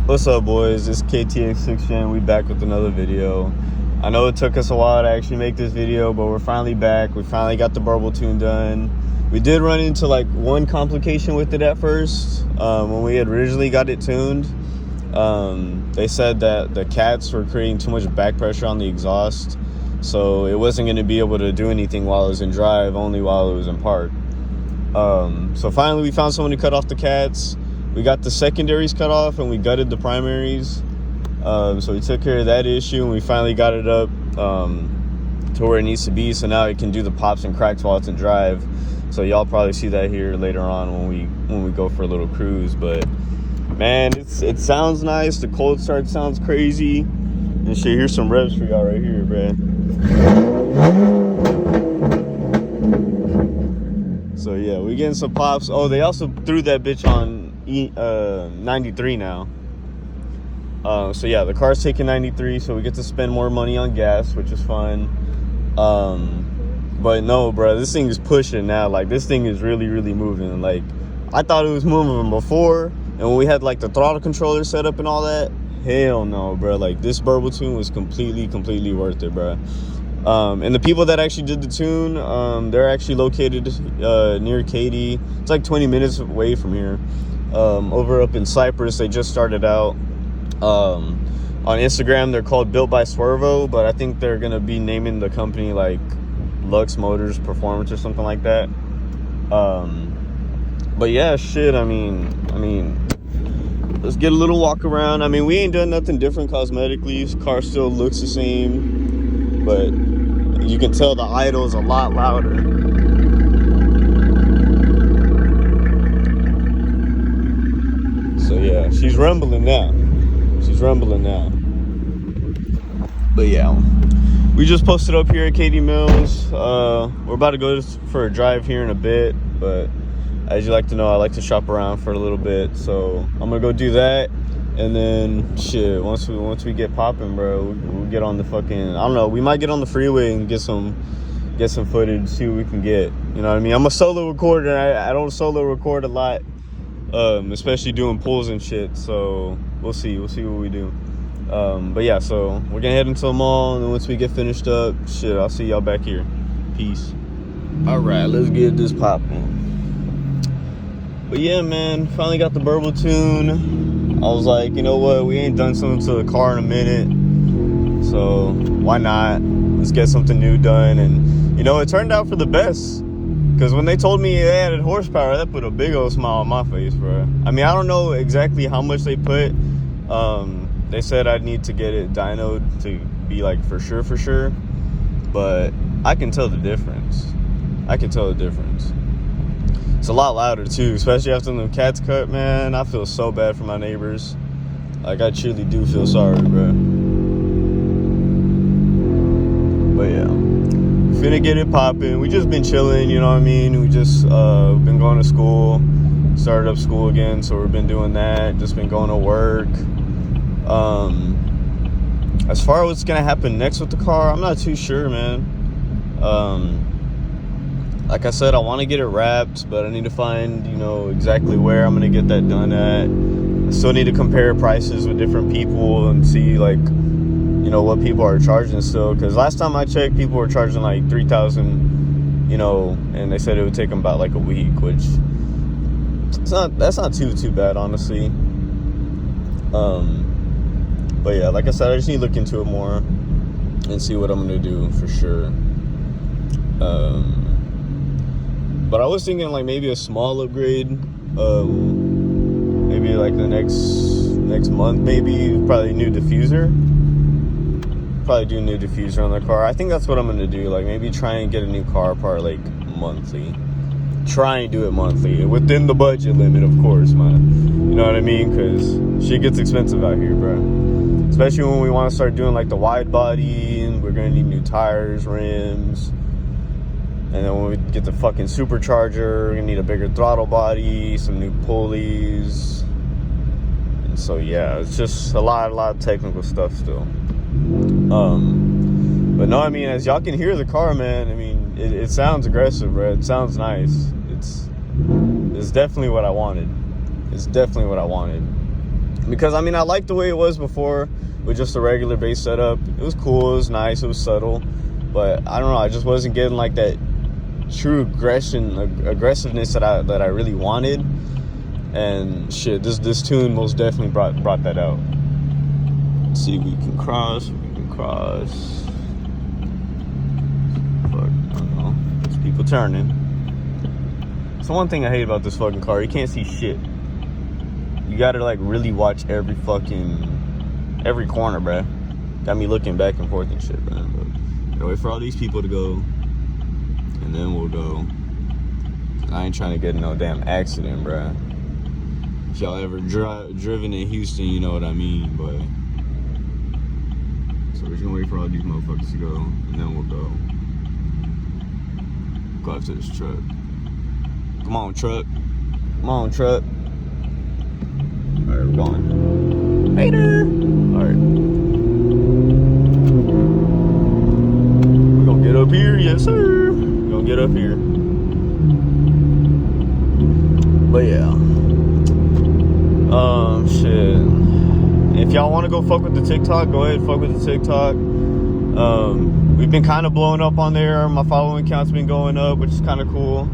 What's up, boys? It's KTX6 Gen. We back with another video. I know it took us a while to actually make this video, but we're finally back. We finally got the Burble tune done. We did run into like one complication with it at first. When we had originally got it tuned, they said that the cats were creating too much back pressure on the exhaust, so it wasn't going to be able to do anything while it was in drive, only while it was in park. So finally we found someone to cut off the cats. We got the secondaries cut off and we gutted the primaries. So we took care of that issue and we finally got it up to where it needs to be. So now it can do the pops and cracks while it's in drive. So y'all probably see that here later on when we go for a little cruise. But man, it sounds nice. The cold start sounds crazy. And shit, here's some revs for y'all right here, man. So yeah, we getting some pops. Oh, they also threw that bitch on 93 now. So yeah, the car's taking 93, so we get to spend more money on gas, which is fun. But no, bro, this thing is pushing now. Like, this thing is really moving. Like, I thought it was moving before, and when we had like the throttle controller set up and all that, hell no, bro. Like, this Burble tune was completely worth it, bro. And the people that actually did the tune, they're actually located near Katy. It's like 20 minutes away from here. Over up in Cyprus, they just started out. On Instagram, they're called Built by Swervo, but I think they're gonna be naming the company like Lux Motors Performance or something like that. But yeah, shit. I mean, let's get a little walk around. I mean, we ain't done nothing different cosmetically. This car still looks the same, but you can tell the idle is a lot louder. So yeah, she's rumbling now. But yeah, we just posted up here at Katy Mills. We're about to go for a drive here in a bit, but as you like to know, I like to shop around for a little bit. So I'm gonna go do that, and then shit, once we get popping, bro, we'll get on the fucking, I don't know, we might get on the freeway and get some footage, see what we can get. You know what I mean? I'm a solo recorder. I don't solo record a lot, especially doing pulls and shit. So we'll see what we do. But yeah, so we're gonna head into the mall, and then once we get finished up, shit, I'll see y'all back here. Peace. All right, let's get this popping. But yeah, man, finally got the Burble tune. I was like, you know what, we ain't done something to the car in a minute, so why not? Let's get something new done. And you know, it turned out for the best, because when they told me they added horsepower, that put a big old smile on my face, bro. I mean, I don't know exactly how much they put. They said I'd need to get it dynoed to be like for sure, but I can tell the difference. It's a lot louder too, especially after them cats cut, man. I feel so bad for my neighbors. Like, I truly do feel sorry, bro. But yeah, we finna get it popping. We just been chilling, you know what I mean? We just been going to school, started up school again, so we've been doing that. Just been going to work. As far as what's gonna happen next with the car, I'm not too sure, man. Like I said, I want to get it wrapped, but I need to find, you know, exactly where I'm gonna get that done at. I still need to compare prices with different people and see, like, you know, what people are charging still. Because last time I checked, people were charging like $3,000, you know, and they said it would take them about like a week, which that's not too bad, honestly. But yeah, like I said, I just need to look into it more and see what I'm gonna do for sure. But I was thinking like maybe a small upgrade, maybe like the next month, maybe probably new diffuser. Probably do a new diffuser on the car. I think that's what I'm gonna do. Like, maybe try and get a new car part like monthly. Try and do it monthly within the budget limit, of course, man. You know what I mean? Because shit gets expensive out here, bro. Especially when we want to start doing like the wide body, and we're gonna need new tires, rims, and then when we get the fucking supercharger, we're gonna need a bigger throttle body, some new pulleys. And so yeah, it's just a lot of technical stuff still. But no, I mean, as y'all can hear the car, man, I mean, it sounds aggressive, bro. It sounds nice. It's definitely what I wanted. Because, I mean, I liked the way it was before with just a regular bass setup. It was cool, it was nice, it was subtle. But, I don't know, I just wasn't getting, like, that true aggressiveness that I really wanted. And, shit, this tune most definitely brought that out. Let's see if we can cross. Fuck, I don't know. There's people turning. It's the one thing I hate about this fucking car. You can't see shit. You gotta, like, really watch every corner, bruh. Got me looking back and forth and shit, bruh. But gotta wait for all these people to go, and then we'll go. I ain't trying to get in no damn accident, bruh. If y'all ever driven in Houston, you know what I mean, but... So we're just gonna wait for all these motherfuckers to go, and then we'll go. Go out to this truck. Come on, truck. Come on, truck. Alright, we're going. Later! Alright. We're gonna get up here, yes sir! We're gonna get up here. But yeah. Shit. If y'all wanna go fuck with the TikTok, go ahead, fuck with the TikTok. We've been kind of blowing up on there. My following count's been going up, which is kind of cool.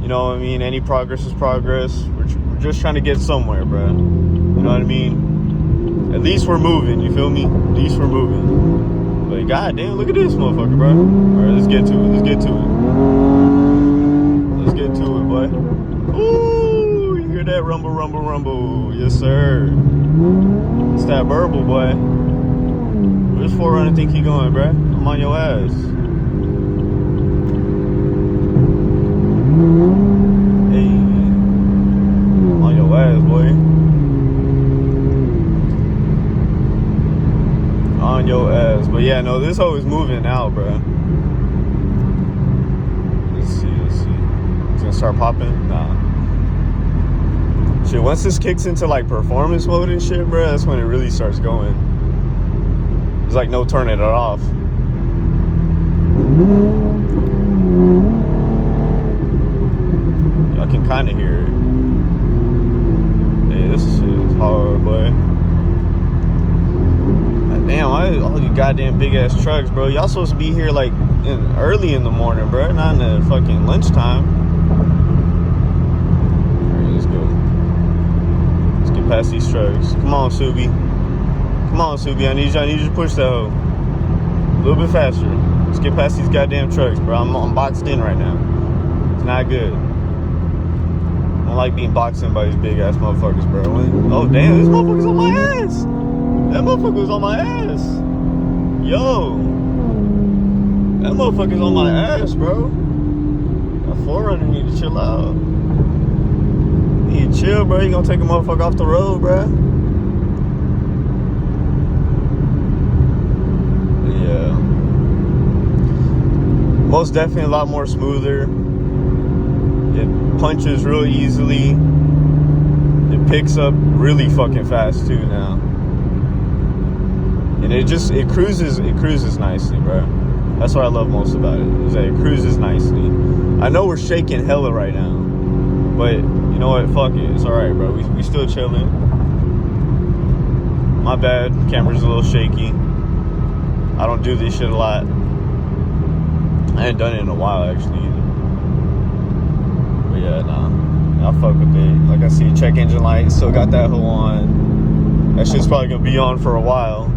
You know what I mean? Any progress is progress. We're just trying to get somewhere, bro. You know what I mean? At least we're moving, you feel me? At least we're moving. But goddamn, look at this motherfucker, bro. Alright, let's get to it. Let's get to it, boy. Ooh, you hear that rumble, rumble, rumble. Yes, sir. It's that Burble, boy. Where's 4Runner think he going, bro? I'm on your ass. Hey. I'm on your ass, boy. On your ass. But yeah, no, this hoe is moving now, bro. Let's see. It's gonna start popping? Nah. Shit, once this kicks into like performance mode and shit, bro, that's when it really starts going. There's like no turning it off. I can kind of hear it. Hey, this shit is hard, boy. Damn, all you goddamn big ass trucks, bro. Y'all supposed to be here like early in the morning, bro. Not in the fucking lunchtime. Alright, let's go. Let's get past these trucks. Come on, Subi. Come on, Subi. I need you to push that hoe. A little bit faster. Let's get past these goddamn trucks, bro. I'm boxed in right now. It's not good. I don't like being boxed in by these big ass motherfuckers, bro. Oh, damn. This motherfucker's on my ass. That motherfucker was on my ass. Yo. That motherfucker's on my ass, bro. That 4Runner need to chill out. Need to chill, bro. You gonna take a motherfucker off the road, bro. Yeah. Most definitely a lot more smoother. It punches real easily. It picks up really fucking fast too now. And it cruises nicely, bro. That's what I love most about it, is that it cruises nicely. I know we're shaking hella right now, but you know what, fuck it, it's alright, bro. We still chilling. My bad, camera's a little shaky. I don't do this shit a lot. I ain't done it in a while, actually, either. But yeah, nah, I fuck with it. Like I see, check engine light, still got that hoe on. That shit's probably gonna be on for a while.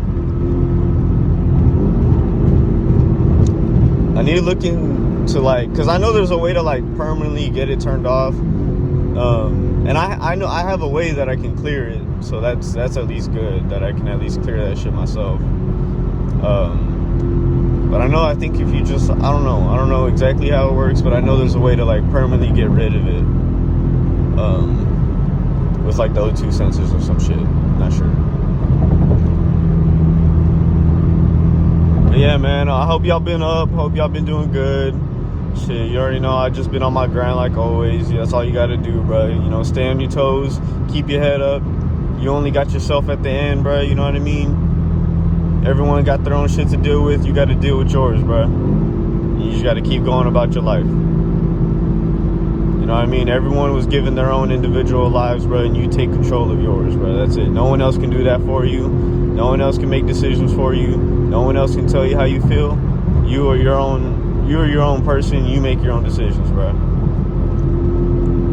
I need to look into like, cause I know there's a way to like permanently get it turned off, and I know I have a way that I can clear it, so that's at least good, that I can at least clear that shit myself. But I think if you just, I don't know exactly how it works, but I know there's a way to like permanently get rid of it, with like the O2 sensors or some shit. Not sure. But yeah, man, I hope y'all been up. Hope y'all been doing good. Shit, you already know I just been on my grind like always. Yeah, that's all you gotta do, bro. You know, stay on your toes, keep your head up. You only got yourself at the end, bro. You know what I mean? Everyone got their own shit to deal with. You got to deal with yours, bro. You just got to keep going about your life. You know what I mean? Everyone was given their own individual lives, bro, and you take control of yours, bro. That's it. No one else can do that for you. No one else can make decisions for you. No one else can tell you how you feel. You are your own person. You make your own decisions, bro.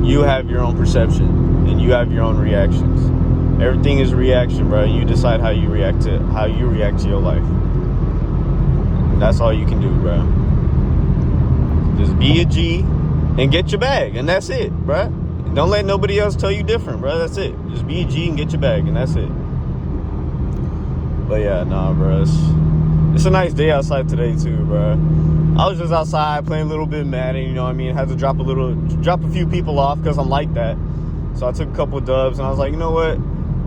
You have your own perception, and you have your own reactions. Everything is a reaction, bro. You decide how you react to your life. That's all you can do, bro. Just be a G and get your bag, and that's it, bro. Don't let nobody else tell you different, bro. That's it. Just be a G and get your bag, and that's it. But yeah, nah, bro. It's a nice day outside today too, bro. I was just outside playing a little bit Madden, you know what I mean? Had to drop a few people off because I'm like that. So I took a couple dubs, and I was like, you know what?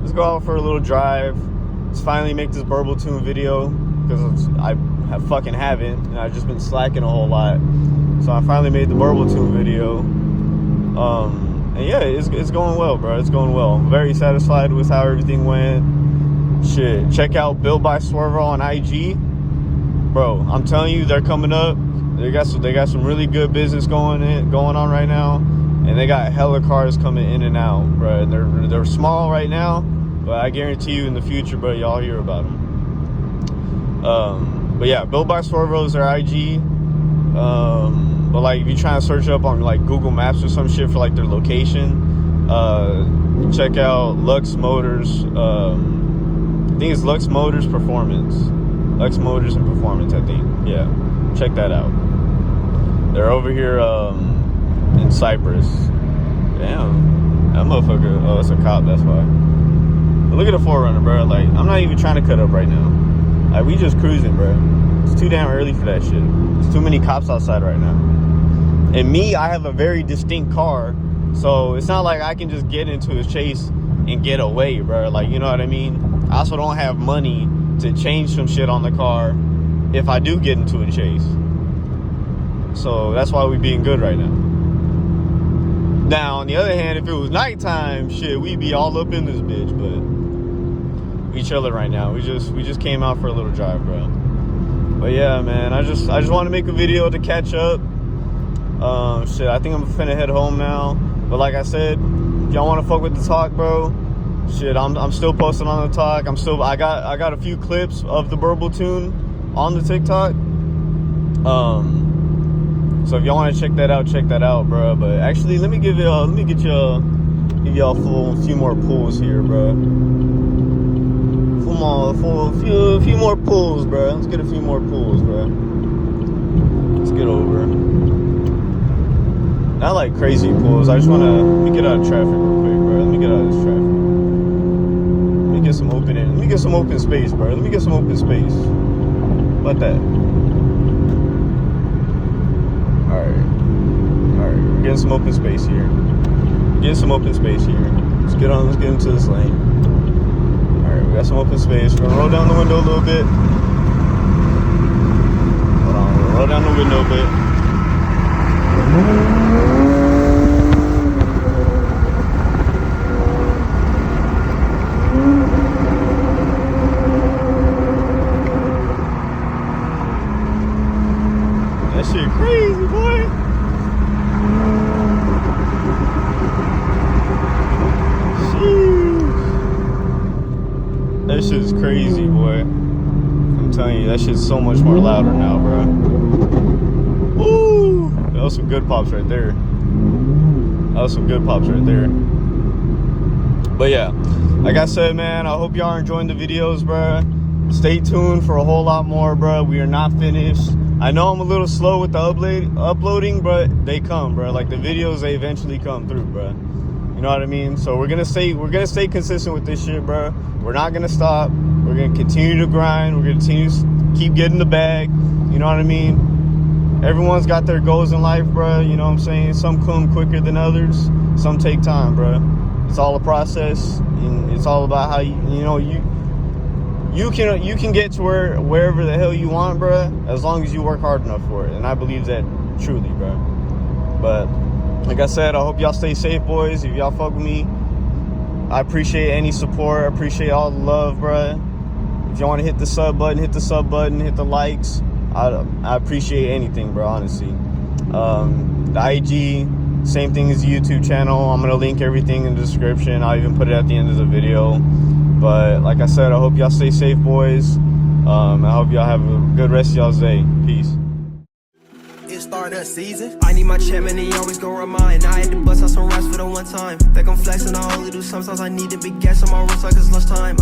Let's go out for a little drive. Let's finally make this Burble tune video because I haven't, and I've just been slacking a whole lot. So I finally made the Burble tune video. And yeah, it's going well, bro. It's going well. I'm very satisfied with how everything went. Shit, check out Built by Swervo on IG. Bro, I'm telling you, they're coming up. They got some really good business going on right now. And they got hella cars coming in and out, bro. They're small right now, but I guarantee you in the future, bro, y'all hear about them. But yeah, Built by Swervo is their IG. But like if you try to search up on like Google Maps or some shit for like their location, check out Lux Motors. I think it's Lux Motors Performance. Lux Motors and Performance, I think. Yeah, check that out. They're over here in Cyprus. Damn, that motherfucker. Oh, it's a cop. That's why. But look at the 4Runner, bro. Like I'm not even trying to cut up right now. Like we just cruising, bro. It's too damn early for that shit. There's too many cops outside right now. And me, I have a very distinct car, so it's not like I can just get into a chase and get away, bro. Like, you know what I mean? I also don't have money to change some shit on the car if I do get into a chase. So that's why we being good right now. Now, on the other hand, if it was nighttime, shit, we'd be all up in this bitch, but we chilling right now. We just came out for a little drive, bro. But yeah, man, I just want to make a video to catch up. Shit, I think I'm finna head home now. But like I said, if y'all want to fuck with the talk, bro, shit, I'm still posting on the talk. I got a few clips of the Burble tune on the TikTok. So if y'all want to check that out, bro. But actually, let me give y'all a few more pulls here, bro. A few more pulls, bro. Let's get a few more pulls, bro. Let's get over. Not like crazy pulls. Let me get out of traffic real quick, bro. Let me get out of this traffic. Let me get some open space, bro. Let me get some open space. How about that? Alright, we're getting some open space here. Let's get into this lane. Alright, we got some open space. We're gonna roll down the window a little bit. Hold on, we'll roll down the window a bit. That shit crazy, boy. That shit's crazy, boy. I'm telling you, that shit's so much more louder now, bro. Ooh, that was some good pops right there. But yeah, like I said, man, I hope y'all are enjoying the videos, bro. Stay tuned for a whole lot more, bro. We are not finished. I know I'm a little slow with the uploading, but they come, bro. Like the videos, they eventually come through, bro. You know what I mean? So we're gonna stay consistent with this shit, bro. We're not gonna stop. We're gonna continue to grind. We're gonna continue to keep getting the bag. You know what I mean? Everyone's got their goals in life, bro. You know what I'm saying? Some come quicker than others. Some take time, bro. It's all a process, and it's all about how you can get to wherever the hell you want, bro, as long as you work hard enough for it. And I believe that truly, bro. But like I said, I hope y'all stay safe, boys. If y'all fuck with me, I appreciate any support. I appreciate all the love, bro. If y'all want to hit the sub button, hit the sub button, hit the likes. I appreciate anything, bro, honestly. The IG, Same thing as the YouTube channel. I'm gonna link everything in the description. I'll even put it at the end of the video. But like I said, I hope y'all stay safe, boys. I hope y'all have a good rest of y'all's day. Peace. It started season. I need my chairman, he always gon' remind. I had to bust out some raps for the one time. Think I'm flexing, I only do sometimes. I need to be gas on my wrist like it's lunchtime.